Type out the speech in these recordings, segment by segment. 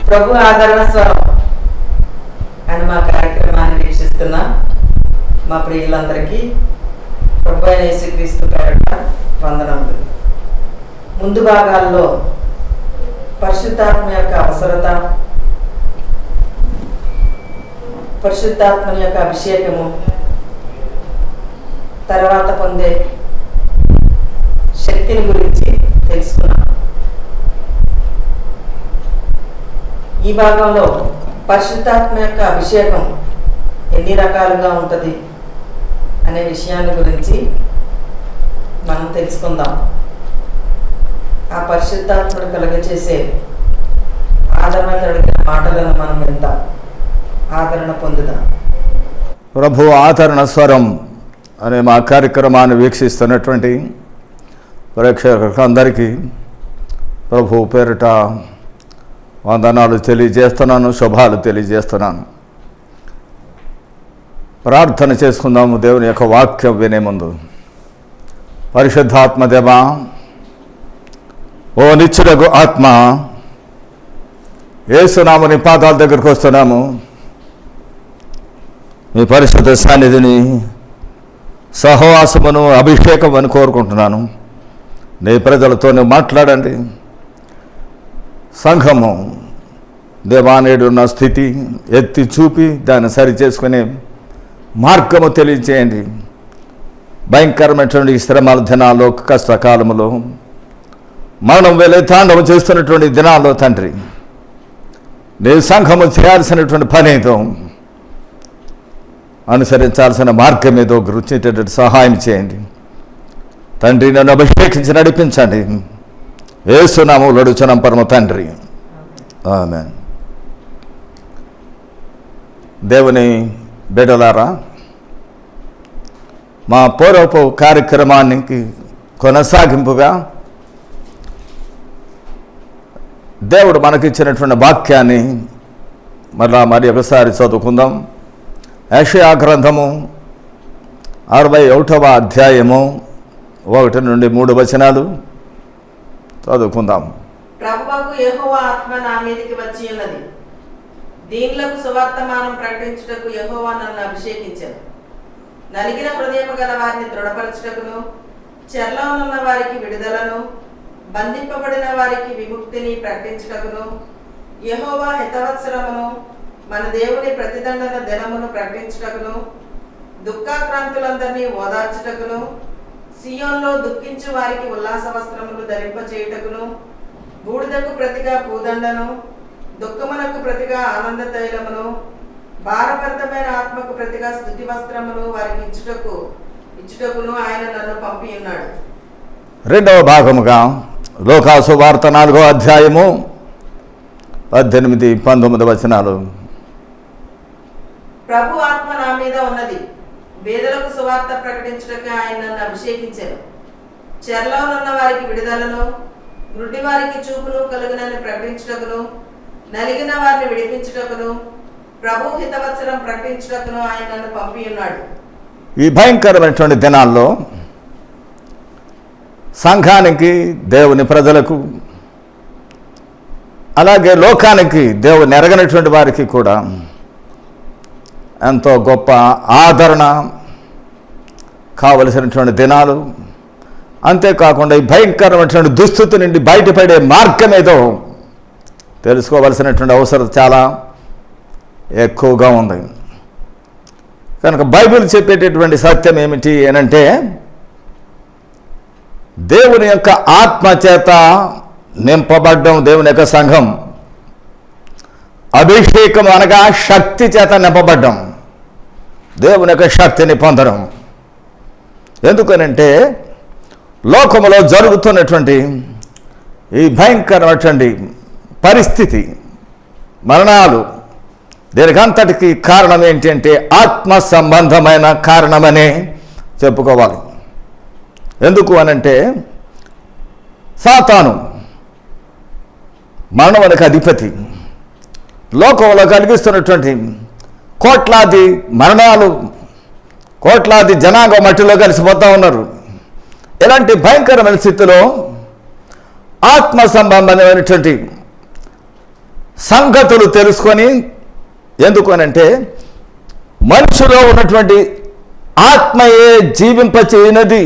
ప్రభు ఆదరణ స్వరం అని మా కార్యక్రమాన్ని వీక్షిస్తున్న మా ప్రియులందరికీ ప్రభు అయిన యేసుక్రీస్తు పేరిట వందనములు. ముందు భాగాల్లో పరిశుద్ధాత్మ యొక్క అవసరత, పరిశుద్ధాత్మని యొక్క అభిషేకము, తర్వాత పొందే శక్తిని గురించి తెలుసుకున్నాం. ఈ భాగంలో పరిశుద్ధాత్మ యొక్క అభిషేకం ఎన్ని రకాలుగా ఉంటుంది అనే విషయాన్ని గురించి మనం తెలుసుకుందాం. ఆ పరిశుద్ధాత్మను కలుగచేసే ఆదరణ కలిగిన మాటలను మనం విందాం, ఆదరణ పొందుదాం. ప్రభు ఆదరణ స్వరం అనే మా కార్యక్రమాన్ని వీక్షిస్తున్నటువంటి ప్రేక్షకులందరికీ ప్రభు పేరిట వందనాలు తెలియజేస్తున్నాను, శుభాలు తెలియజేస్తున్నాను. ప్రార్థన చేసుకుందాము. దేవుని యొక్క వాక్యం వినే ముందు పరిశుద్ధాత్మ దేవా, ఓ నిత్యుడగు ఆత్మ, యేసునామని పాదాల దగ్గరకు వస్తున్నాము. మీ పరిశుద్ధ సన్నిధిని, సహవాసమును, అభిషేకమని కోరుకుంటున్నాను. నీ ప్రజలతో మాట్లాడండి. సంఘము దేవానేడున్న స్థితి ఎత్తి చూపి దాన్ని సరి చేసుకునే మార్గము తెలియజేయండి. భయంకరమైనటువంటి శ్రమల దినాల్లో, కష్టకాలంలో, మరణం వేలే తాండవం చేస్తున్నటువంటి దినాల్లో తండ్రి, నీ సంఘము చేయాల్సినటువంటి పని ఏదో, అనుసరించాల్సిన మార్గం ఏదో గుర్తించేటట్టు సహాయం చేయండి తండ్రి. నన్ను అభిషేకించి నడిపించండి. యేసునామములో అడుగుచున్నాం పరమ తండ్రి, ఆమేన్. దేవుని బిడ్డలారా, మా పూర్వపు కార్యక్రమానికి కొనసాగింపుగా దేవుడు మనకిచ్చినటువంటి వాక్యాన్ని మరి ఒకసారి చదువుకుందాం. యెషయా గ్రంథము 61వ అధ్యాయము 1 నుండి 3 వచనాలు చదువుకుందాం. ప్రభువకు యెహోవా ఆత్మ నా మీదికి వచ్చి ఉన్నది, దీనులకు సువర్తమానం ప్రకటించుటకు యెహోవా నన్ను అభిషేకించెను. నలిగిన హృదయము గల వారిని దృఢపరచుటకును, చెరలో ఉన్న వారికి విడుదలను, బంధింపబడిన వారికి విముక్తిని ప్రకటించుటకును, యెహోవా హితవత్సరమును, మన దేవుని ప్రతిదండన దినమును ప్రకటించుటకును, దుఃఖాక్రాంతులందరినీ ఓదార్చుటకును, సియోన్లో దుఃఖించు వారికి ఉల్లాస వస్త్రములు ధరింపచేయుటకును, బూడిదకు ప్రతిగా పూదండను, దుఃఖమునకు ప్రతిగా ఆనంద తైలమును, భారభరితమైన ఆత్మకు ప్రతిగా స్తుతి వస్త్రమును వారికి ఇచ్చుటకును ఆయన నన్ను పంపి ఉన్నాడు. రెండవ భాగముగా లోకాసు వార్త 4వ అధ్యాయము 18, 19 వచనాలు. ప్రభు ఆత్మ నా మీద ఉన్నది, బేదలకు సువార్త ప్రకటించుటకు ఆయన నన్ను అభిషేకించెను. చెరలో ఉన్న వారికి విడుదలను, గుడ్డి వారికి చూపును కలుగునని ప్రకటించుటకును, నలిగిన వారిని విడిపించుటకును, ప్రభు హితవత్సరం ప్రకటించుటకును ఆయన నన్ను పంపి ఉన్నాడు. ఈ భయంకరమైనటువంటి దినాల్లో సంఘానికి, దేవుని ప్రజలకు, అలాగే లోకానికి, దేవుని ఎరగనటువంటి వారికి కూడా ఎంతో గొప్ప ఆదరణ కావలసినటువంటి దినాలు. అంతేకాకుండా ఈ భయంకరమైనటువంటి దుస్థితి నుండి బయటపడే మార్గం ఏదో తెలుసుకోవలసినటువంటి అవసరం చాలా ఎక్కువగా ఉంది. కనుక బైబిల్ చెప్పేటటువంటి సత్యం ఏమిటి అనంటే, దేవుని యొక్క ఆత్మ చేత నింపబడ్డం, దేవుని యొక్క సంఘం అభిషేకం అనగా శక్తి చేత నింపబడ్డం, దేవుని యొక్క శక్తిని పొందడం. ఎందుకనంటే లోకములో జరుగుతున్నటువంటి ఈ భయంకరమైనటువంటి పరిస్థితి, మరణాలు, దీనికంతటికి కారణం ఏంటంటే ఆత్మ సంబంధమైన కారణమనే చెప్పుకోవాలి. ఎందుకు అనంటే సాతాను మరణములకు అధిపతి. లోకంలో కలిగిస్తున్నటువంటి కోట్లాది మరణాలు, కోట్లాది జనాంగ మట్టిలో కలిసిపోతూ ఉన్నారు. ఇలాంటి భయంకరమైన స్థితిలో ఆత్మ సంబంధమైనటువంటి సంగతులు తెలుసుకొని, ఎందుకనంటే మనిషిలో ఉన్నటువంటి ఆత్మయే జీవింపచేయనది,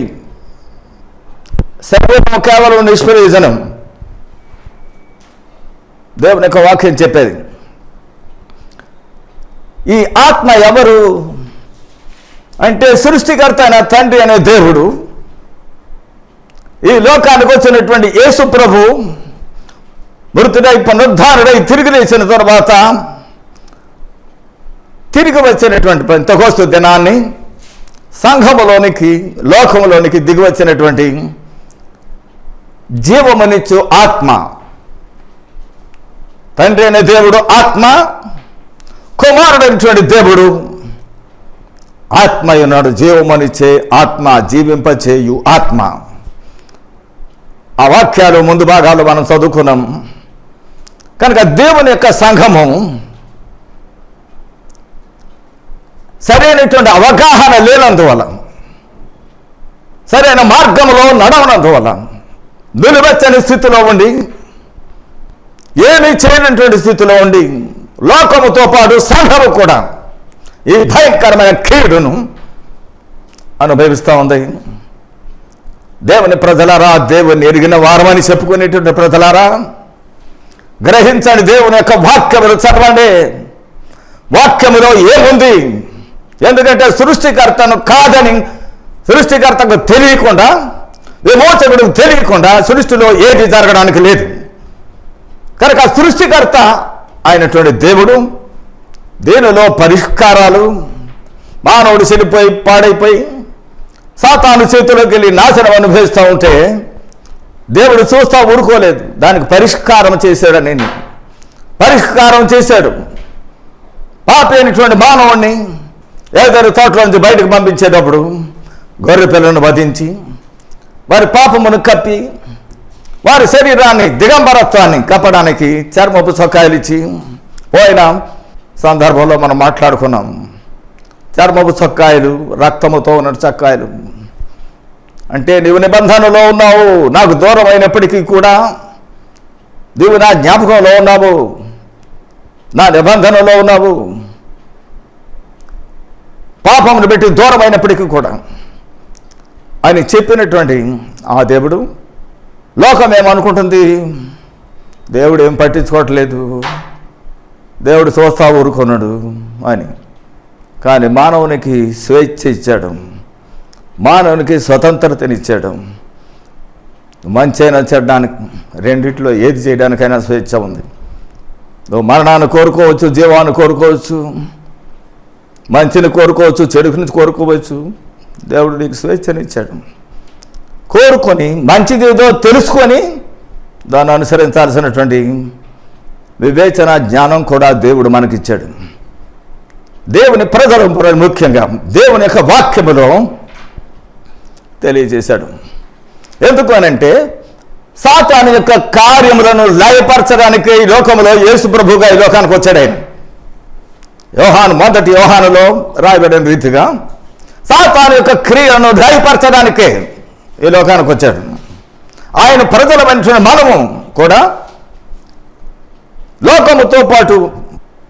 శరీరం కేవలం నిష్ప్రయోజనం. దేవుని యొక్క వాక్యం చెప్పేది. ఈ ఆత్మ ఎవరు అంటే సృష్టికర్త అయిన తండ్రి అనే దేవుడు ఈ లోకానికి వచ్చినటువంటి యేసు ప్రభు మృతుడై పునరుద్ధారుడై తిరిగి లేచిన తర్వాత తిరిగి వచ్చినటువంటి పెంతెకోస్తు దినాన్ని సంఘములోనికి, లోకములోనికి దిగి వచ్చినటువంటి జీవమునిచ్చు ఆత్మ. తండ్రి అనే దేవుడు ఆత్మ, కుమారుడైనటువంటి దేవుడు ఆత్మ ఉన్నాడు. జీవమనిచ్చే ఆత్మ, జీవింపచేయు ఆత్మ. ఆ వాక్యాలు ముందు భాగాలు మనం చదువుకున్నాం. కనుక దేవుని యొక్క సంఘము సరైనటువంటి అవగాహన లేనందువల్ల, సరైన మార్గంలో నడవనందువల్ల, నిలువెచ్చని స్థితిలో ఉండి, ఏమీ చేయనటువంటి స్థితిలో ఉండి, లోకముతో పాటు సంఘము కూడా ఈ భయంకరమైన కీడును అనుభవిస్తూ ఉంది. దేవుని ప్రజలారా, దేవుని ఎరిగిన వారమని చెప్పుకునేటువంటి ప్రజలారా, గ్రహించండి. దేవుని యొక్క వాక్యములు చదవండి. వాక్యములో ఏముంది? ఎందుకంటే సృష్టికర్తను కాదని, సృష్టికర్తకు తెలియకుండా, విమోచకుడికి తెలియకుండా సృష్టిలో ఏది జరగడానికి లేదు. కనుక సృష్టికర్త అయినటువంటి దేవుడు దీనిలో పరిష్కారాలు, మానవుడు చెడిపోయి పాడైపోయి సాతాను చేతిలోకి వెళ్ళి నాశనం అనుభవిస్తూ ఉంటే దేవుడు చూస్తూ ఊరుకోలేదు. దానికి పరిష్కారం చేశాడని, పరిష్కారం చేశాడు. పాపి అయినటువంటి మానవుడిని ఏదైనా తోటలో నుంచి బయటకు పంపించేటప్పుడు గొర్రె పిల్లను వధించి వారి పాపమును కప్పి వారి శరీరాన్ని, దిగంబరత్వాన్ని కప్పడానికి చర్మపు చొక్కాయలు ఇచ్చి పోయిన సందర్భంలో మనం మాట్లాడుకున్నాం. చర్మపు చొక్కాయలు, రక్తముతో ఉన్న చొక్కాయలు అంటే నీవు నిబంధనలో ఉన్నావు, నాకు దూరం అయినప్పటికీ కూడా నీవు నా జ్ఞాపకంలో ఉన్నావు, నా నిబంధనలో ఉన్నావు. పాపమును పెట్టి దూరం అయినప్పటికీ కూడా అని చెప్పినటువంటి ఆ దేవుడు, లోకం ఏమనుకుంటుంది? దేవుడు ఏం పట్టించుకోవట్లేదు, దేవుడు చూస్తా ఊరుకున్నాడు అని. కానీ మానవునికి స్వేచ్ఛ ఇచ్చాడు, మానవునికి స్వతంత్రతనిచ్చాడు. మంచి అయినా చెడ్డానికి, రెండిట్లో ఏది చేయడానికైనా స్వేచ్ఛ ఉంది. నువ్వు మరణాన్ని కోరుకోవచ్చు, జీవాన్ని కోరుకోవచ్చు, మంచిని కోరుకోవచ్చు, చెడుకుని కోరుకోవచ్చు. దేవుడు నీకు స్వేచ్ఛనిచ్చాడు. కోరుకొని మంచిది ఏదో తెలుసుకొని దాన్ని అనుసరించాల్సినటువంటి వివేచన, జ్ఞానం కూడా దేవుడు మనకిచ్చాడు. దేవుని ప్రజలు ముఖ్యంగా దేవుని యొక్క వాక్యములో తెలియజేశాడు. ఎందుకు అనంటే సాతాను యొక్క కార్యములను లయపరచడానికి ఈ లోకంలో యేసు ప్రభువుగా ఈ లోకానికి వచ్చాడు. ఆయన మొదటి యోహానులో రాయబడిన రీతిగా సాతాను యొక్క క్రియలను లయపరచడానికే ఈ లోకానికి వచ్చాడు. ఆయన ప్రజల మనిషిన మనము కూడా లోకముతో పాటు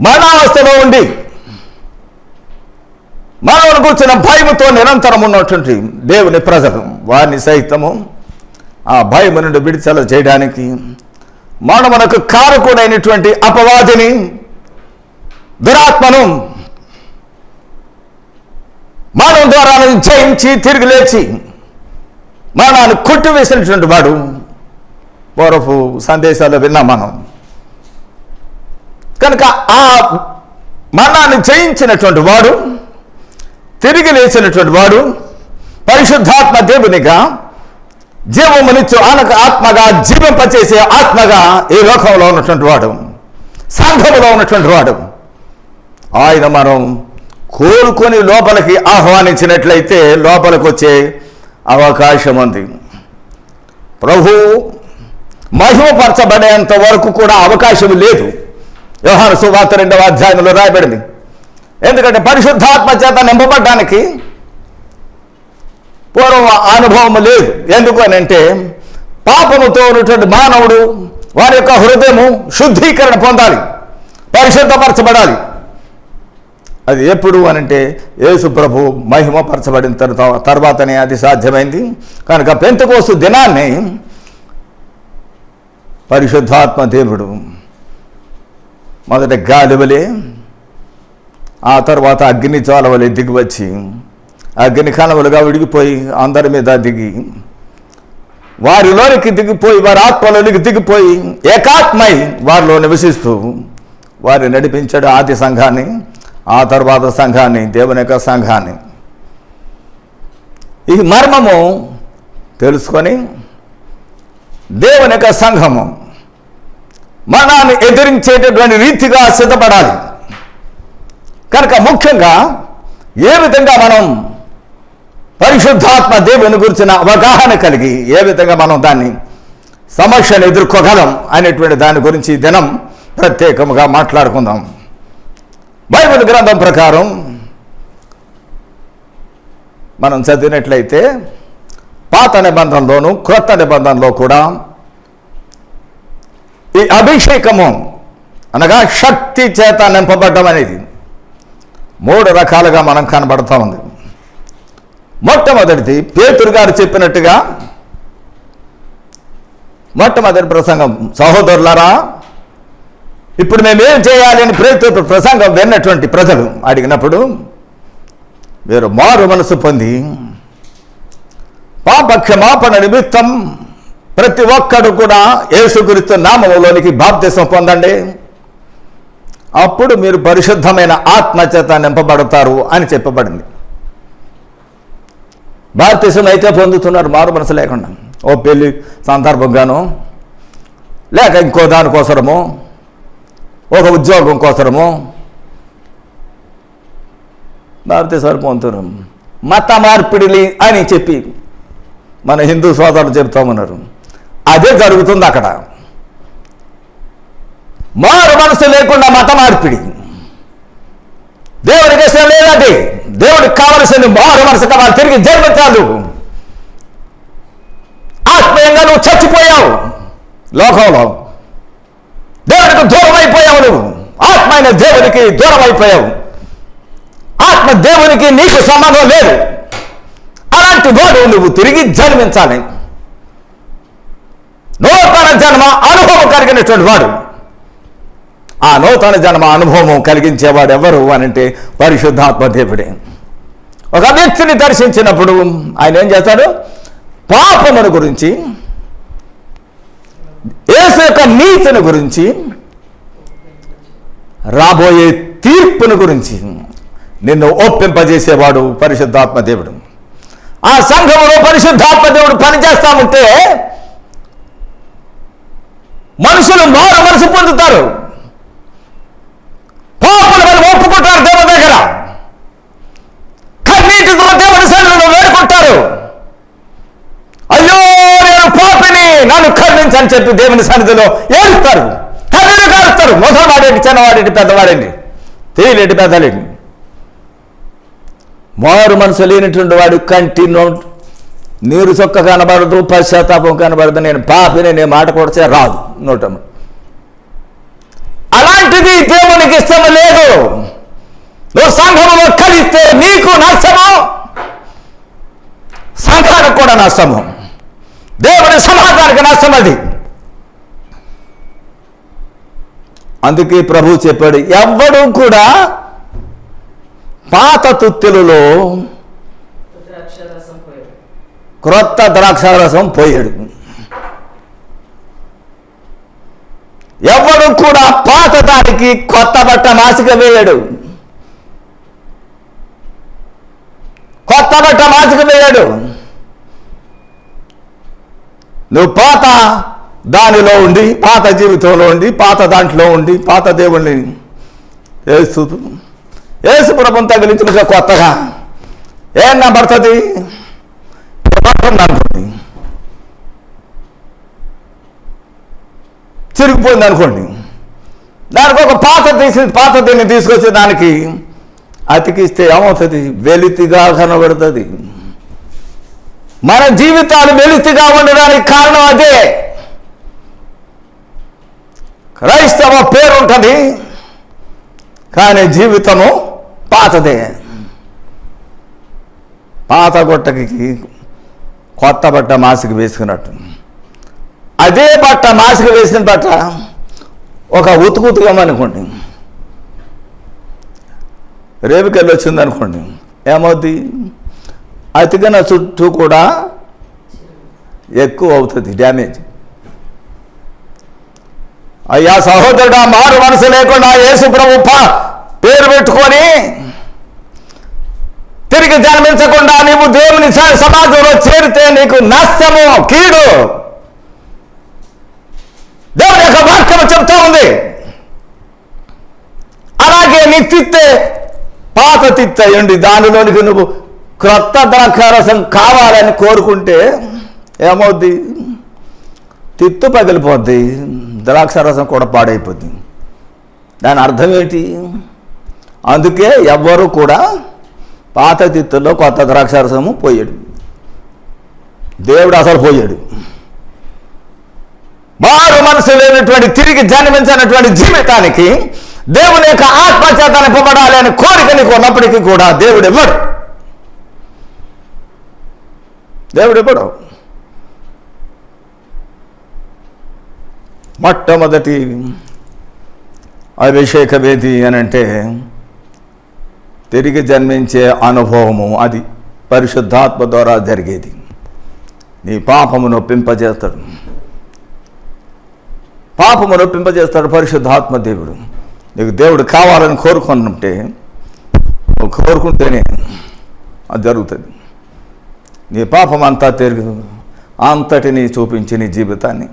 మరణావస్థలో ఉండి మనల్ని కూర్చున్న భయముతో నిరంతరం ఉన్నటువంటి దేవుని ప్రజలు, వారిని సైతము ఆ భయము నుండి విడుదల చేయడానికి మనకు కారకుడైనటువంటి అపవాదిని, దురాత్మను మానవ ద్వారా జయించి తిరిగి లేచి మరణాన్ని కొట్టివేసినటువంటి వాడు. పూర్వపు సందేశాల్లో విన్నాం మనం. కనుక ఆ మరణాన్ని జయించినటువంటి వాడు, తిరిగి లేచినటువంటి వాడు, పరిశుద్ధాత్మ దేవునిగా, జీవమునిచ్చు ఆత్మగా, జీవింపచేసే ఆత్మగా ఈ లోకంలో ఉన్నటువంటి వాడు, సంఘములో ఉన్నటువంటి వాడు. ఆయన మనం కోరుకొని లోపలికి ఆహ్వానించినట్లయితే లోపలికి వచ్చే అవకాశం ఉంది. ప్రభు మహిమపరచబడేంత వరకు కూడా అవకాశం లేదు. యోహాను సువార్త 2వ అధ్యాయంలో రాయబడింది. ఎందుకంటే పరిశుద్ధాత్మ చేత నింపబడ్డానికి పూర్వ అనుభవం లేదు. ఎందుకు అని అంటే పాపముతో ఉన్నటువంటి మానవుడు వారి యొక్క హృదయము శుద్ధీకరణ పొందాలి. పరిశుద్ధపరచబడాలి. అది ఎప్పుడు అనంటే యేసు ప్రభు మహిమపరచబడిన తర్వాతనే అది సాధ్యమైంది. కనుక పెంతెకోస్తు దినాన్ని పరిశుద్ధాత్మ దేవుడు మొదట గాలి వలె, ఆ తర్వాత అగ్ని జ్వాల వలె దిగివచ్చి అగ్ని కణములుగా విడిగిపోయి అందరి మీద దిగి వారిలోనికి దిగిపోయి వారి ఆత్మలోనికి దిగిపోయి ఏకాత్మై వారిలో నివసిస్తూ వారిని నడిపించాడు. ఆది సంఘాన్ని, ఆ తర్వాత సంఘాన్ని, దేవుని యొక్క సంఘాన్ని. ఈ మర్మము తెలుసుకొని దేవుని యొక్క సంఘము మరణాన్ని ఎదిరించేటటువంటి రీతిగా సిద్ధపడాలి. కనుక ముఖ్యంగా ఏ విధంగా మనం పరిశుద్ధాత్మ దేవుని గురించిన అవగాహన కలిగి ఏ విధంగా మనం దాన్ని సమస్యను ఎదుర్కోగలం అనేటువంటి దాని గురించి దినం ప్రత్యేకంగా మాట్లాడుకుందాం. బైబిల్ గ్రంథం ప్రకారం మనం చదివినట్లయితే పాత నిబంధనలోను క్రొత్త నిబంధనలో కూడా ఈ అభిషేకము అనగా శక్తి చేత నింపబడ్డం అనేది 3 రకాలుగా మనం కనబడుతూ ఉంది. మొట్టమొదటిది పేతురు గారు చెప్పినట్టుగా మొట్టమొదటి ప్రసంగం, సహోదరులారా ఇప్పుడు మేమేం చేయాలి అని పేతురు ప్రసంగం విన్నటువంటి ప్రజలు అడిగినప్పుడు మీరు మారు మనసు పొంది పాపక్షమాపణ నిమిత్తం ప్రతి ఒక్కడు కూడా యేసుక్రీస్తు నామములోనికి బాప్తిసం పొందండి, అప్పుడు మీరు పరిశుద్ధమైన ఆత్మచేత నింపబడతారు అని చెప్పబడింది. బాప్తిసం అయితే పొందుతున్నారు మారు మనసు లేకుండా, ఓ పెళ్లి సందర్భంగానో లేక ఇంకో దానికోసరమో ఒక ఉద్యోగం కోసరమో బాప్తిసాలు పొందుతున్నారు. మత మార్పిడిలి అని చెప్పి మన హిందూ సోదరులు చెప్తామన్నారు. అదే జరుగుతుంది అక్కడ. మారు మనసు లేకుండా మత మార్పిడి దేవుడికి ఇష్టం లేదండి. దేవుడికి కావలసింది మారు మనసు కావాలి, తిరిగి జన్మించాలి. ఆత్మీయంగా నువ్వు చచ్చిపోయావు, లోకంలో దేవుడికి దూరం అయిపోయావు, నువ్వు ఆత్మైన దేవునికి దూరం అయిపోయావు, ఆత్మ దేవునికి నీకు సంబంధం లేదు. అలాంటి వాడు నువ్వు తిరిగి జన్మించాలి. నూతన జన్మ అనుభవం కలిగినటువంటి వాడు. ఆ నూతన జన్మ అనుభవం కలిగించేవాడు ఎవరు అనంటే పరిశుద్ధాత్మ దేవుడే. ఒక వ్యక్తిని దర్శించినప్పుడు ఆయన ఏం చేస్తాడు? పాపమును గురించి, యేసు యొక్క నీతిని గురించి, రాబోయే తీర్పును గురించి నిన్ను ఒప్పింపజేసేవాడు పరిశుద్ధాత్మ దేవుడు. ఆ సంఘములో పరిశుద్ధాత్మ దేవుడు పనిచేస్తా ఉంటే మనుషులు మారు మనసు పొందుతారు, పాపలను ఒప్పుకుంటారు, దేవుని దగ్గర కన్నీటితో దేవుని సన్నిధిలో వేడుకుంటారు. అయ్యో నేను పాపిని, నన్ను కరుణించని చెప్పి దేవుని సన్నిధిలో ఏడుస్తారు, కన్నీరు కారుస్తారు. ముసలివాడేంటి, చిన్నవాడేంటి, పెద్దవాడేంటి, తేలిటి పెద్దలేంటి. మారు మనసు లేనటువంటి వాడు కంటి నీరు చొక్క కనబడదు, పశ్చాత్తాపం కనబడదు, నేను పాపిని, నేను మాట కొడితే రాదు నోటము. అలాంటిది దేవునికి ఇష్టం లేదు. నువ్వు సంఘములో కలిస్తే నీకు నష్టము, సంఘానికి కూడా నష్టము, దేవుని సమాజానికి నష్టం. అది అందుకే ప్రభు చెప్పాడు, ఎవ్వడూ కూడా పాత తుత్తులలో క్రొత్త ద్రాక్షారసం పోయాడు. ఎవడు కూడా పాత దానికి కొత్త బట్ట మాసిక వేయడు, కొత్త బట్ట మాసిక వేయడు. నువ్వు పాత దానిలో ఉండి, పాత జీవితంలో ఉండి, పాత దాంట్లో ఉండి, పాత దేవుణ్ణి యేసు ప్రభువును తగిలించిన కొత్తగా ఏమన్నా పడుతుంది అనుకోండి, చిరిగిపోయింది అనుకోండి, దానికి ఒక పాత దీన్ని తీసుకొచ్చి దానికి అతికిస్తే ఏమవుతుంది? వెలితిగా కనబడుతుంది. మన జీవితాలు వెలితిగా ఉండడానికి కారణం అదే. క్రైస్తవ పేరు ఉంటుంది, కానీ జీవితము పాతదే. పాత గుట్టకి కొత్త బట్ట మాసిక వేసుకున్నట్టు. అదే బట్ట మాసిక వేసిన బట్ట ఒక ఉతుకుతుకమనుకోండి, రేపుకెళ్ళి వచ్చింది అనుకోండి, ఏమవుద్ది? అతికిన చుట్టూ కూడా ఎక్కువ అవుతుంది డ్యామేజ్. అయ్యా సహోదరుడా, మారు మనసు లేకుండా యేసు ప్రభు పేరు పెట్టుకొని తిరిగి జన్మించకుండా నీవు దేవుని సమాజంలో చేరితే నీకు నష్టము, కీడు. దేవుని యొక్క వాక్యం చెప్తా ఉంది. అలాగే నీ తిత్తే పాత తిత్త అయ్యండి, దానిలోనికి నువ్వు క్రొత్త ద్రాక్షారసం కావాలని కోరుకుంటే ఏమవుద్ది? తిత్తు పగిలిపోద్ది, ద్రాక్షారసం కూడా పాడైపోద్ది. దాని అర్థం ఏంటి? అందుకే ఎవ్వరూ కూడా పాత తిత్తుల్లో కొత్త ద్రాక్షారసము పోయాడు. దేవుడు అసలు పోయాడు. మారు మనసు లేనటువంటి, తిరిగి జన్మించినటువంటి జీవితానికి దేవుని యొక్క ఆత్మచేత నింపబడాలి అనే కోరిక నీకు ఉన్నప్పటికీ కూడా దేవుడు ఇవ్వడు. మొట్టమొదటి అభిషేక వేది అని అంటే తిరిగి జన్మించే అనుభవము. అది పరిశుద్ధాత్మ ద్వారా జరిగేది. నీ పాపమును ఒప్పింపజేస్తాడు పరిశుద్ధాత్మ దేవుడు. నీకు దేవుడు కావాలని కోరుకుంటే కోరుకుంటేనే అది జరుగుతుంది. నీ పాపం అంతా అంతటిని చూపించి నీ జీవితాన్ని,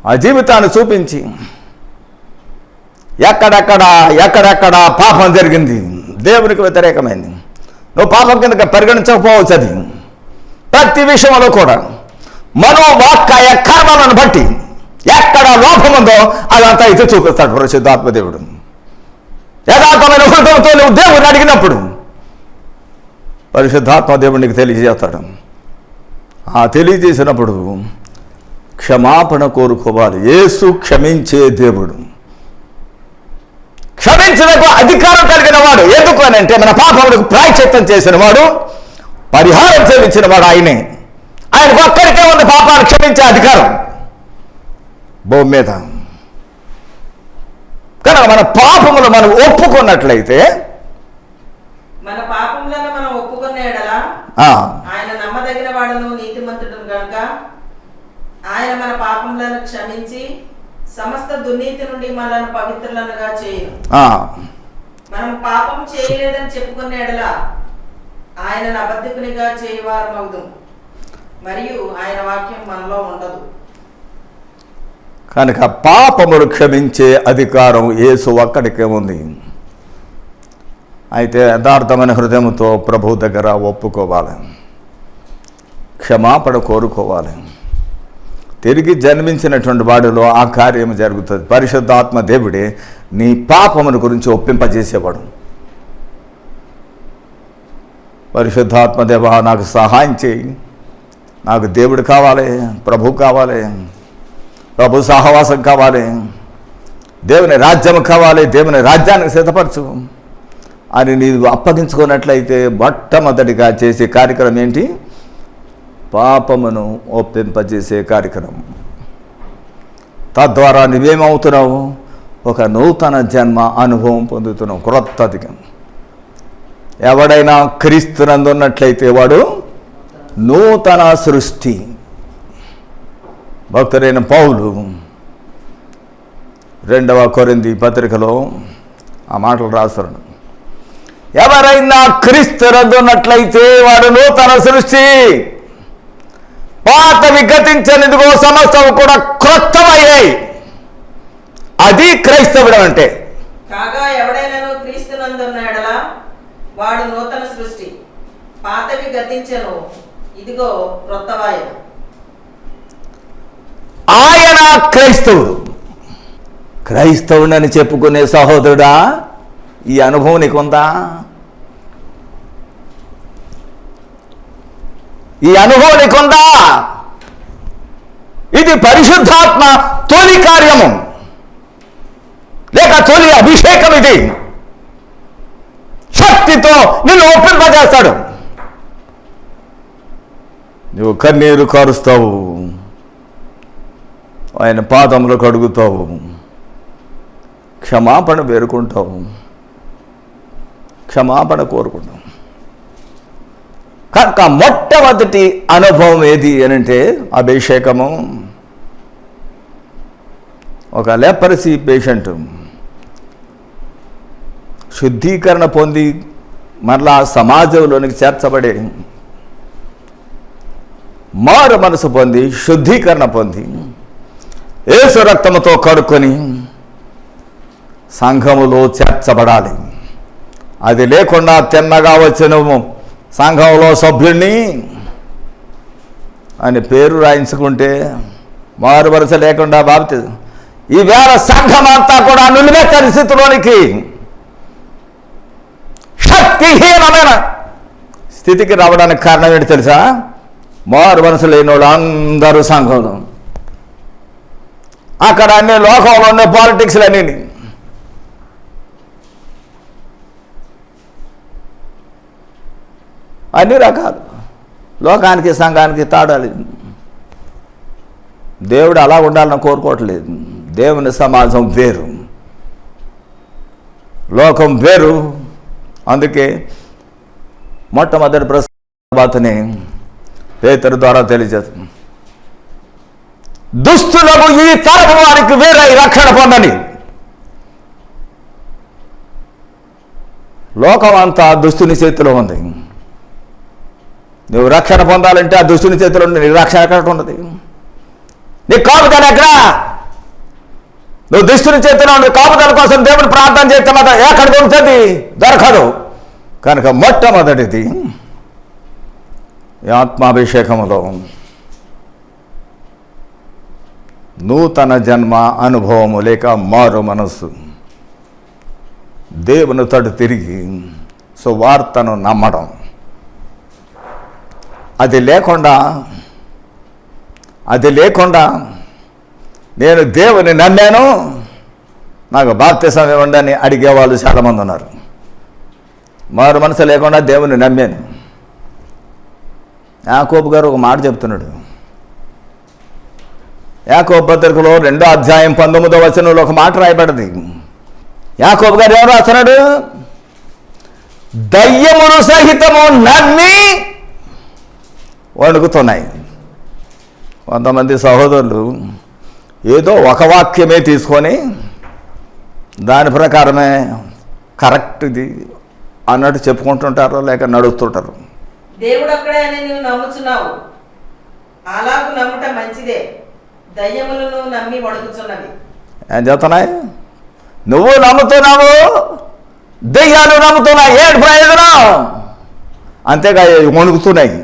ఆ జీవితాన్ని చూపించి ఎక్కడెక్కడ పాపం జరిగింది, దేవునికి వ్యతిరేకమైంది, నువ్వు పాపం కింద పరిగణించకపోవచ్చు. అది ప్రతి విషయంలో కూడా మనోవాక్కాయ కర్మలను బట్టి ఎక్కడ లోపం ఉందో అదంతా అయితే చూపిస్తాడు పరిశుద్ధాత్మ దేవుడు. యథార్థమైన హృదయంతో నువ్వు దేవుడిని అడిగినప్పుడు పరిశుద్ధాత్మ దేవుడు నీకు తెలియజేస్తాడు. ఆ తెలియజేసినప్పుడు క్షమాపణ కోరుకోవాలి. యేసు క్షమించే దేవుడు, క్షమించడానికి అధికారం కలిగిన వాడు. ఎందుకు అని అంటే మన పాపములకు ప్రాయశ్చిత్తం చేసిన వాడు, పరిహారం చెల్లించిన వాడు ఆయనే. ఆయనకు ఒక్కరికే ఉంది పాపాలు క్షమించే అధికారం భూమి మీద. కనుక మన పాపములు మనం ఒప్పుకున్నట్లయితే, మన పాపములను మనం ఒప్పుకున్న యెడల ఆయన నమ్మదగిన వాడును నీతిమంతుడును గనుక ఆయన మన పాపములను క్షమించి సమస్త దుర్నీతి నుండి మనల్ని పవిత్రులనుగా చేయును. మనం పాపం చేయలేదని చెప్పుకున్న యెడల ఆయన అబద్ధికునిగా చేయవారమగుదుము, మరియు ఆయన వాక్యం మనలో ఉండదు. కనుక పాపములు క్షమించే అధికారం యేసు ఒక్కడికే ఉంది. అయితే యథార్థమైన హృదయంతో ప్రభు దగ్గర ఒప్పుకోవాలి, క్షమాపణ కోరుకోవాలి. తిరిగి జన్మించినటువంటి వాడిలో ఆ కార్యం జరుగుతుంది. పరిశుద్ధాత్మ దేవుడే నీ పాపముల గురించి ఒప్పింపజేసేవాడు. పరిశుద్ధాత్మ దేవా, నాకు సహాయం చేయి, నాకు దేవుడు కావాలి, ప్రభు కావాలి, ప్రభు సహవాసం కావాలి, దేవుని రాజ్యం కావాలి, దేవుని రాజ్యానికి సిద్ధపరచు అని నీవు అప్పగించుకున్నట్లయితే మొట్టమొదటిగా చేసే కార్యక్రమం ఏంటి? పాపమును ఒప్పింపజేసే కార్యక్రమం. తద్వారా నువ్వేమవుతున్నావు? ఒక నూతన జన్మ అనుభవం పొందుతున్నావు, క్రొత్తదిగా. ఎవడైనా క్రీస్తునందు ఉన్నట్లయితే వాడు నూతన సృష్టి. భక్తుడైన పౌలు 2వ కొరింథీ పత్రికలో ఆ మాటలు రాస్తున్నాడు. ఎవరైనా క్రీస్తునందు ఉన్నట్లయితే వాడు నూతన సృష్టి, పాతవి గతించనిదిగో సమస్తము కూడా క్రొత్తమయ్యాయి. అది క్రైస్తవుడు అంటే. కాగా ఎవడైనాను క్రీస్తునందున్న యెడల వాడు నూతన సృష్టి, పాతవి గతించెను, ఇదిగో క్రొత్తవాయెను. ఆయన క్రైస్తవుడు. క్రైస్తవుడని చెప్పుకునే సహోదరుడా, ఈ అనుభవం నీకుందా? ఈ అనుభవం నీకుందా? ఇది పరిశుద్ధాత్మ తొలి కార్యము, లేక తొలి అభిషేకం. ఇది శక్తితో నిన్ను ఒప్పింపజేస్తాడు. నువ్వు కన్నీరు కారుస్తావు, ఆయన పాదములు కడుగుతావు, క్షమాపణ వేరుకుంటావు, క్షమాపణ కోరుకుంటావు. కనుక మొట్టమొదటి అనుభవం ఏది అని అంటే అభిషేకము. ఒక లెపరసీ పేషెంట్ శుద్ధీకరణ పొంది మరలా సమాజంలోనికి చేర్చబడే, మారు మనసు పొంది శుద్ధీకరణ పొంది యేసు రక్తముతో కడుక్కొని సంఘములో చేర్చబడాలి. అది లేకుండా తిన్నగా వచ్చిన సంఘంలో సభ్యుణ్ణి అని పేరు రాయించుకుంటే మారు వరుస లేకుండా బాప్తిజం, ఈవేళ సంఘం అంతా కూడా నిలువెత్తని స్థితిలోనికి, శక్తిహీనమైన స్థితికి రావడానికి కారణం ఏంటి తెలుసా? మారు మనసు లేని వాళ్ళు అందరూ సంఘంలో, అక్కడ అన్ని లోకంలో ఉన్న పాలిటిక్స్లు అన్నీ, అన్ని రకాలు, లోకానికి సంఘానికి తాడాలి. దేవుడు అలా ఉండాలని కోరుకోవట్లేదు. దేవుని సమాజం వేరు, లోకం వేరు. అందుకే మొట్టమొదటి ప్రశ్నని పేతురు ద్వారా తెలియజేస్తుంది, దుస్తులకు ఈ తరపు వారికి వేరే రక్షణ పొందని. లోకం అంతా దుస్తుని చేతిలో ఉంది. నువ్వు రక్షణ పొందాలంటే ఆ దుస్తుని చేతిలో ఉంది. నీకు రక్షణ ఎక్కడ ఉన్నది? నీ కాపుదల ఎక్కడ? నువ్వు దుస్తుని చేతిలో ఉండి కాపుదల కోసం దేవుని ప్రార్థన చేస్తే మాత్రం ఎక్కడ దొరుకుతుంది? దొరకదు. కనుక మొట్టమొదటిది ఈ ఆత్మాభిషేకములో నూతన జన్మ అనుభవము లేక మారు మనస్సు, దేవుని తడు తిరిగి సువార్తను నమ్మడం. అది లేకుండా నేను దేవుని నమ్మాను, నాకు బాప్తిసం ఇవ్వండి అని అడిగేవాళ్ళు చాలామంది ఉన్నారు. మారు మనసు లేకుండా దేవుని నమ్మాను. యాకోబు గారు ఒక మాట చెప్తున్నాడు. యాకోబు పత్రికలో 2వ అధ్యాయం 19వ వచనంలో ఒక మాట రాయబడింది. యాకోబు గారు ఏం రాస్తున్నాడు? దయ్యములు సహితము నమ్మి వణుకుతున్నాయి. కొంతమంది సహోదరులు ఏదో ఒక వాక్యమే తీసుకొని దాని ప్రకారమే కరెక్ట్ ఇది అన్నట్టు చెప్పుకుంటుంటారు, లేక నడుస్తుంటారు. దేవుడు అక్కడే అని నువ్వు నమ్ముచున్నావు, అలాగూ నమ్ముట మంచిదే, దయ్యములను నమ్మి వణుకుచున్నవి. ఏం చెప్తున్నాయి? నువ్వు నమ్ముతున్నావు, దెయ్యాలు నమ్ముతున్నాయి. ఏంటి ప్రయోజనం? అంతేగా వణుకుతున్నాయి.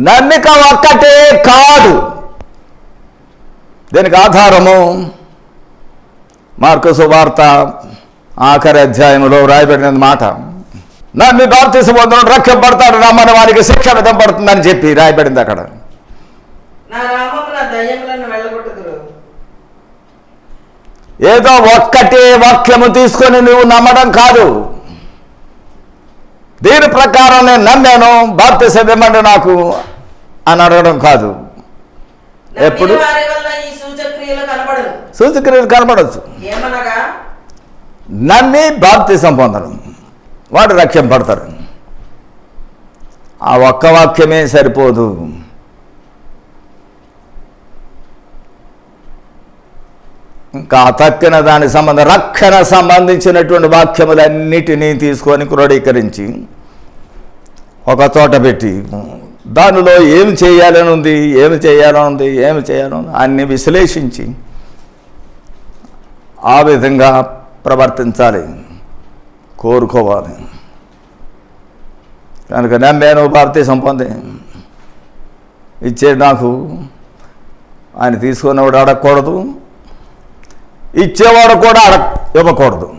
నమ్మిక ఒక్కటే కాదు, దీనికి ఆధారము మార్కు సువార్త ఆఖరి అధ్యాయంలో రాయబడిన మాట, నమ్మి బాప్తిసం పొందిన రక్షింపబడతాడు, నమ్మని వారికి శిక్ష విధింపబడుతుందని చెప్పి రాయబడింది అక్కడ. నా నామమున దయ్యములను వెళ్ళగొట్టుదురు. ఏదో ఒక్కటే వాక్యము తీసుకొని నువ్వు నమ్మడం కాదు. దీని ప్రకారం నేను నమ్మాను, బాప్తిసం ఇవ్వండి నాకు అని అడగడం కాదు. ఎప్పుడు సూచక్రియలు కనబడవచ్చు. ఏమనగా నమ్మి బాప్తిసం పొందడం, వాడు రక్షింపడతారు. ఆ ఒక్క వాక్యమే సరిపోదు. ఇంకా తక్కిన దాని రక్షణ సంబంధించినటువంటి వాక్యములన్నిటినీ తీసుకొని క్రోడీకరించి ఒక చోట పెట్టి దానిలో ఏమి చేయాలని ఉంది అన్ని విశ్లేషించి ఆ విధంగా ప్రవర్తించాలి, కోరుకోవాలి. కనుక నమ్మాను, బాప్తిసం పొంది ఇచ్చేది నాకు ఆయన తీసుకున్నవాడు అడగకూడదు, ఇచ్చేవాడు కూడా ఇవ్వకూడదు.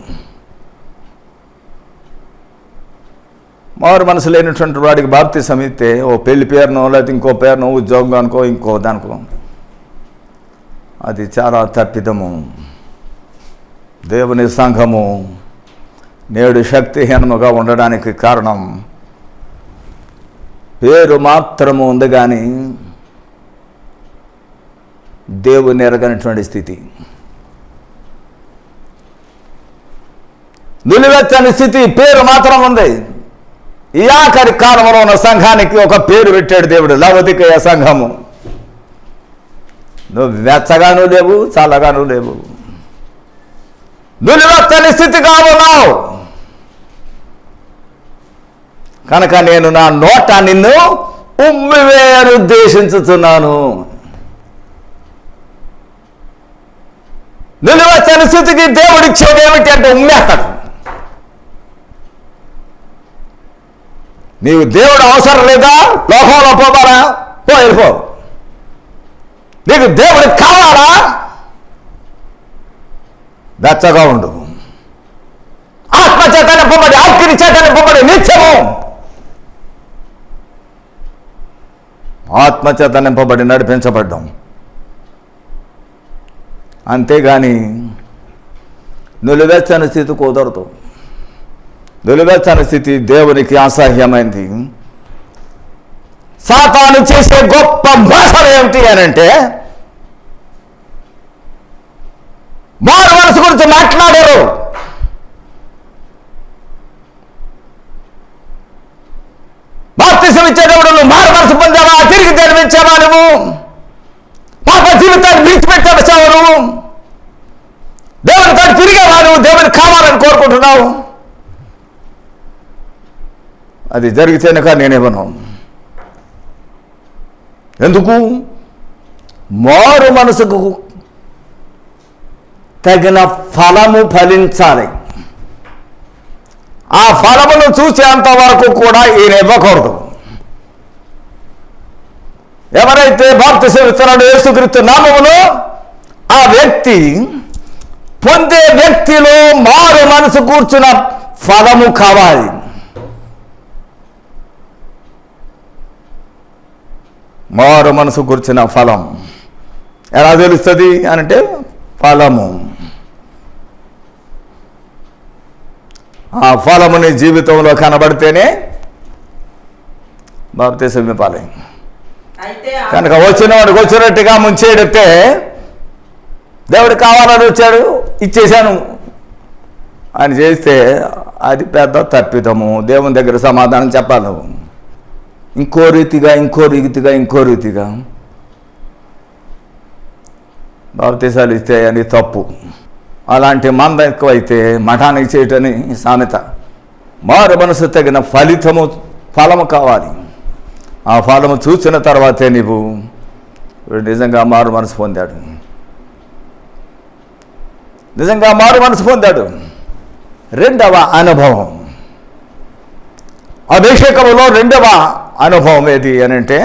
మారు మనసు లేనటువంటి వాడికి బాప్తిసం ఇస్తే ఓ పెళ్లి పేరునో లేకపోతే ఇంకో పేరునో ఉద్యోగానికో ఇంకో దానికో, అది చాలా తప్పిదము. దేవుని సంఘము నేడు శక్తిహీనముగా ఉండడానికి కారణం పేరు మాత్రము ఉంది కానీ దేవుని ఎరగనటువంటి స్థితి, నిలువెత్తని స్థితి. పేరు మాత్రం ఉంది. ఈ ఆఖరి కాలంలో ఉన్న సంఘానికి ఒక పేరు పెట్టాడు దేవుడు, లవోదికయ సంఘము. నువ్వు వెచ్చగాను లేవు, చల్లగాను లేవు, నిలువెత్తని స్థితిగా ఉన్నావు. కనుక నేను నా నోట నిన్ను ఉమ్మివేయను ఉద్దేశించుతున్నాను. నిలువెత్తని స్థితికి దేవుడిచ్చేది ఏమిటి అంటే ఉమ్మేస్తాడు. నీవు దేవుడు అవసరం లేదా? లోకంలో పోవాలా? వెళ్ళిపో. నీకు దేవుడు కావాలా? వెచ్చగా ఉండు. ఆత్మచేత నింపబడి, అగ్ని చేత నింపబడి నిత్యము ఆత్మచేత నింపబడి నడిపించబడ్డాం. అంతేగాని నిలువెచ్చని స్థితి కుదరదు. నిలువెచ్చని స్థితి దేవునికి అసహ్యమైంది. సాతాను చేసే గొప్ప మోసం ఏమిటి అని అంటే, మారు మనసు గురించి మాట్లాడారు. బాప్తిసం ఇచ్చేటప్పుడు నువ్వు మారు మనసు పొందావా? తిరిగి జన్మించావా? నువ్వు పాప జీవితాన్ని విడిచిపెట్టావు. నువ్వు దేవునితో తిరిగేవా? నువ్వు దేవుని కావాలని కోరుకుంటున్నావు. అది జరిగితేనే కానీ నేనేమను. ఎందుకు? మారు మనసుకు తగిన ఫలము ఫలించాలి. ఆ ఫలమును చూసేంత వరకు కూడా ఈయన ఇవ్వకూడదు. ఎవరైతే బాప్తిసం ఇస్తున్నాడో యేసుక్రీస్తు నామములో, ఆ వ్యక్తి పొందే వ్యక్తిలో మారు మనసు కూర్చున్న ఫలము కావాలి. మారు మనసు కూర్చున్న ఫలం ఎలా తెలుస్తుంది అంటే, ఫలము. ఆ ఫలము నీ జీవితంలో కనబడితేనే బాప్తిసం ఇవ్వాలి. కనుక వచ్చినవాడికి వచ్చినట్టుగా ముంచేడితే, దేవుడు కావాలని వచ్చాడు ఇచ్చేశాను అని చేస్తే అది పెద్ద తప్పిదము. దేవుని దగ్గర సమాధానం చెప్పాలి. నువ్వు ఇంకో రీతిగా బాప్తిసాలు ఇస్తే అని తప్పు. అలాంటి మంద ఎక్కువైతే మఠానికి చేయటని సామెత. మారు మనసు తగిన ఫలము కావాలి. ఆ ఫలము చూసిన తర్వాతే నీవు నిజంగా మారు మనసు పొందాడు. రెండవ అనుభవం, అభిషేకములో రెండవ అనుభవం ఏది అని అంటే,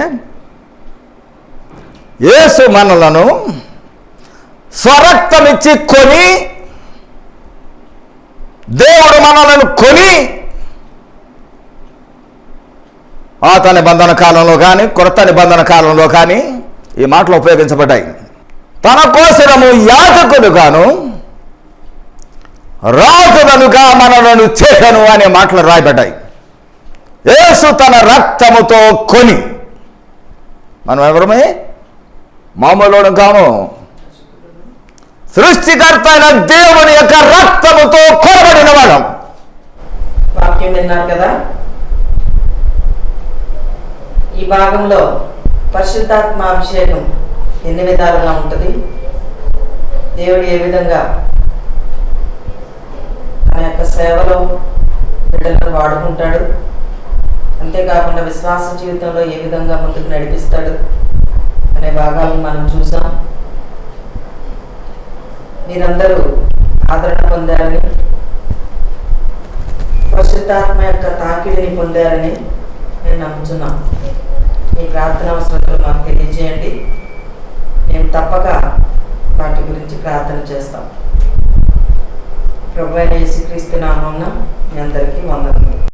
యేసు మనలను స్వరక్తమిచ్చి కొని, దేవుడు మనలను కొని, పాత నిబంధన కాలంలో కానీ క్రొత్త నిబంధన కాలంలో కానీ ఈ మాటలు ఉపయోగించబడ్డాయి. తన కోసము యాజకులుగాను రాజులుగా మనలను చేసెను అనే మాటలు రాయబడ్డాయి. యేసు తన రక్తముతో కొని, మనం ఎవరమే? మామూలు కాము, సృష్టికర్త అయిన దేవుని యొక్క రక్తముతో కొనబడిన వాళ్ళం. వాక్యం విన్నారు కదా. ఈ భాగంలో పరిశుద్ధాత్మ అభిషేకం ఎన్ని విధాలుగా ఉంటుంది, దేవుడు ఏ విధంగా తన యొక్క సేవలో బిడ్డలను వాడుకుంటాడు, అంతేకాకుండా విశ్వాస జీవితంలో ఏ విధంగా ముందుకు నడిపిస్తాడు అనే భాగాలను మనం చూసాం. మీరందరూ ఆదరణ పొందారని, పరిశుద్ధాత్మ యొక్క తాకిడిని పొందారని నేను నమ్ముతున్నాం. మీ ప్రార్థన అవసరాలు మాకు తెలియజేయండి. మేము తప్పక వాటి గురించి ప్రార్థన చేస్తాం. ప్రభువైన యేసుక్రీస్తు నామమున మీ అందరికీ వందనములు.